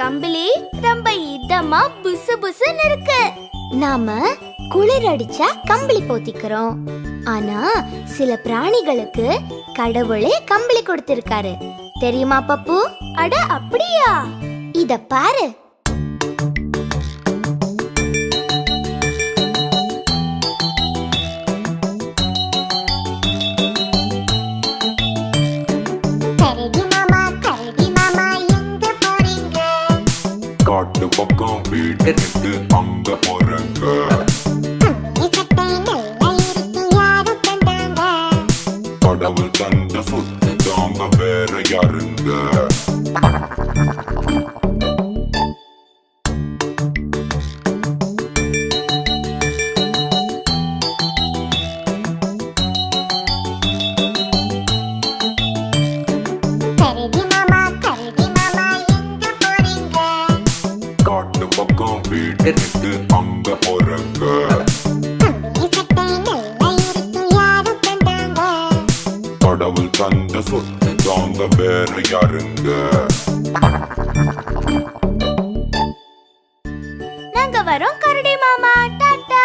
கம்பளி ரொம்ப இதமா புசு புசுன்னு இருக்கு. நாம குளிர் அடிச்சா கம்பளி போத்திக்கிறோம். ஆனா சில பிராணிகளுக்கு கடவுளே கம்பளி கொடுத்திருக்காரு. தெரியுமா பப்பு? அட அப்படியா? இத பாரு. காட்டு பக்கம் வீடு விட்டு அங்க போறங்க. கடவுள் தந்த சொத்து தாங்க வேற யாருங்க? காட்டு பக்கம் வீடு விட்டு அங்க போறங்க. கடவுள் தந்த சொத்து தாங்க வேற யாருங்க? நாங்க வரோம் கரடி மாமா. டாடா.